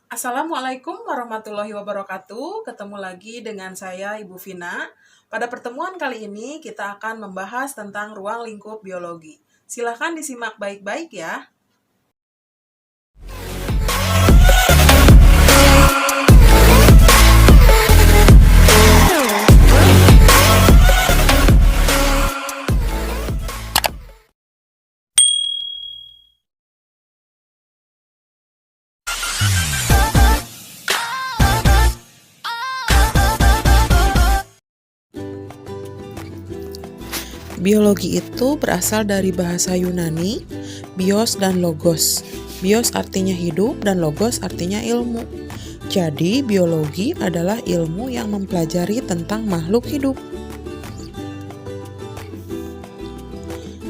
Assalamualaikum warahmatullahi wabarakatuh. Ketemu lagi dengan saya Ibu Vina. Pada pertemuan kali ini kita akan membahas tentang ruang lingkup biologi. Silahkan disimak baik-baik ya. Biologi itu berasal dari bahasa Yunani, bios dan logos. Bios artinya hidup dan logos artinya ilmu. Jadi, biologi adalah ilmu yang mempelajari tentang makhluk hidup.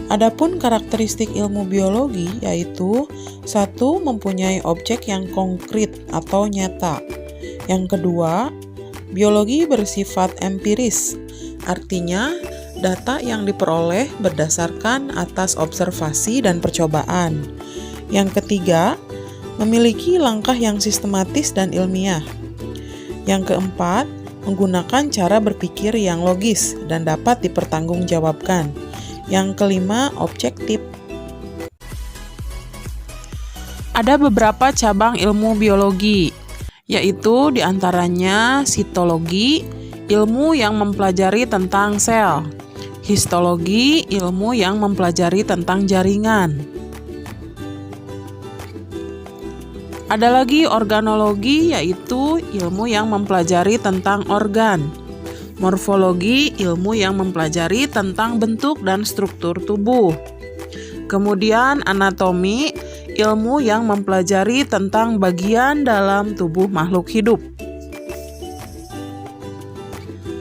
Adapun karakteristik ilmu biologi yaitu: 1. Mempunyai objek yang konkret atau nyata. Yang kedua, biologi bersifat empiris, artinya data yang diperoleh berdasarkan atas observasi dan percobaan. Yang ketiga, memiliki langkah yang sistematis dan ilmiah. Yang keempat, menggunakan cara berpikir yang logis dan dapat dipertanggungjawabkan. Yang kelima, objektif. Ada beberapa cabang ilmu biologi, yaitu diantaranya sitologi, ilmu yang mempelajari tentang sel; histologi, ilmu yang mempelajari tentang jaringan. Ada lagi organologi, yaitu ilmu yang mempelajari tentang organ; morfologi, ilmu yang mempelajari tentang bentuk dan struktur tubuh. Kemudian anatomi, ilmu yang mempelajari tentang bagian dalam tubuh makhluk hidup.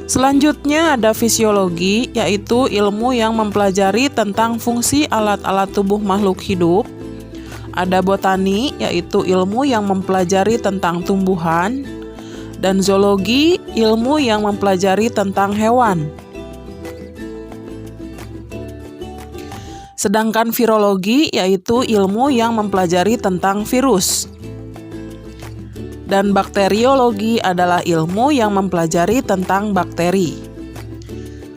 Selanjutnya ada fisiologi, yaitu ilmu yang mempelajari tentang fungsi alat-alat tubuh makhluk hidup. Ada botani, yaitu ilmu yang mempelajari tentang tumbuhan. Dan zoologi, ilmu yang mempelajari tentang hewan. Sedangkan virologi, yaitu ilmu yang mempelajari tentang virus. Dan bakteriologi adalah ilmu yang mempelajari tentang bakteri.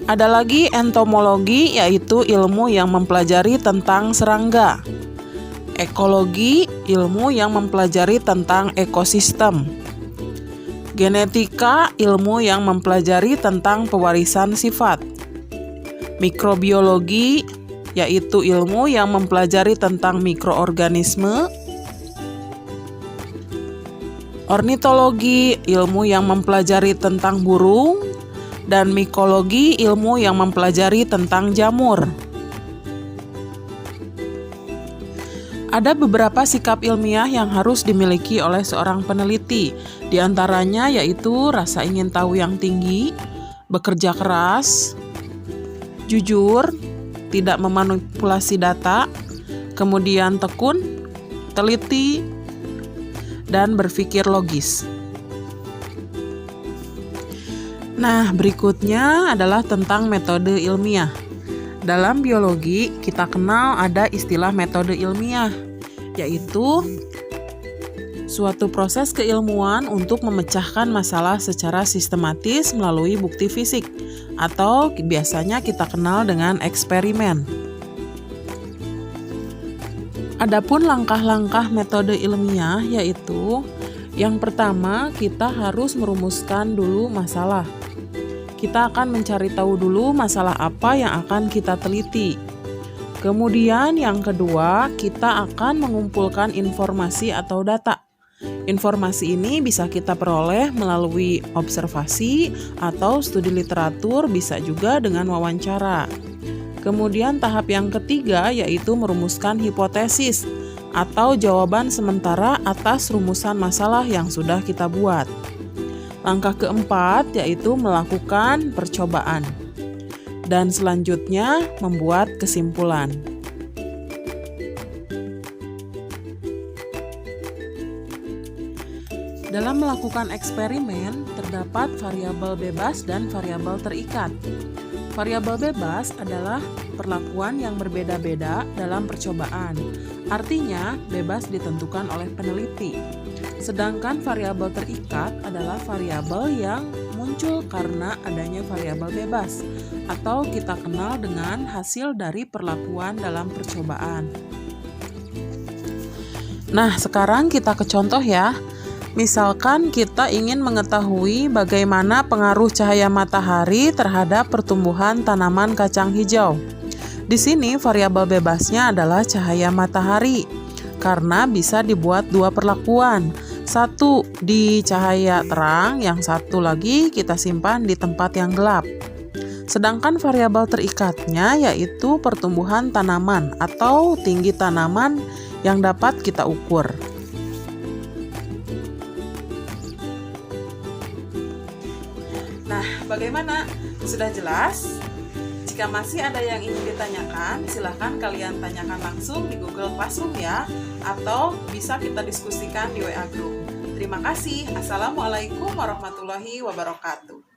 Ada lagi entomologi, yaitu ilmu yang mempelajari tentang serangga. Ekologi, ilmu yang mempelajari tentang ekosistem. Genetika, ilmu yang mempelajari tentang pewarisan sifat. Mikrobiologi, yaitu ilmu yang mempelajari tentang mikroorganisme. Ornitologi, ilmu yang mempelajari tentang burung. Dan mikologi, ilmu yang mempelajari tentang jamur. Ada beberapa sikap ilmiah yang harus dimiliki oleh seorang peneliti. Di antaranya yaitu rasa ingin tahu yang tinggi, bekerja keras, jujur, tidak memanipulasi data, kemudian tekun, teliti, dan berpikir logis. Nah, berikutnya adalah tentang metode ilmiah. Dalam biologi, kita kenal ada istilah metode ilmiah, yaitu suatu proses keilmuan untuk memecahkan masalah secara sistematis melalui bukti fisik, atau biasanya kita kenal dengan eksperimen. Adapun langkah-langkah metode ilmiah yaitu: yang pertama, kita harus merumuskan dulu masalah. Kita akan mencari tahu dulu masalah apa yang akan kita teliti. Kemudian yang kedua, kita akan mengumpulkan informasi atau data. Informasi ini bisa kita peroleh melalui observasi atau studi literatur, bisa juga dengan wawancara. Kemudian tahap yang ketiga yaitu merumuskan hipotesis atau jawaban sementara atas rumusan masalah yang sudah kita buat. Langkah keempat yaitu melakukan percobaan. Dan selanjutnya membuat kesimpulan. Dalam melakukan eksperimen, terdapat variabel bebas dan variabel terikat. Variabel bebas adalah perlakuan yang berbeda-beda dalam percobaan. Artinya, bebas ditentukan oleh peneliti. Sedangkan variabel terikat adalah variabel yang muncul karena adanya variabel bebas atau kita kenal dengan hasil dari perlakuan dalam percobaan. Nah, sekarang kita ke contoh ya. Misalkan kita ingin mengetahui bagaimana pengaruh cahaya matahari terhadap pertumbuhan tanaman kacang hijau. Di sini variabel bebasnya adalah cahaya matahari karena bisa dibuat dua perlakuan. Satu di cahaya terang, yang satu lagi kita simpan di tempat yang gelap. Sedangkan variabel terikatnya yaitu pertumbuhan tanaman atau tinggi tanaman yang dapat kita ukur. Nah, bagaimana? Sudah jelas? Jika masih ada yang ingin ditanyakan, silahkan kalian tanyakan langsung di Google Classroom ya, atau bisa kita diskusikan di WA Group. Terima kasih. Assalamualaikum warahmatullahi wabarakatuh.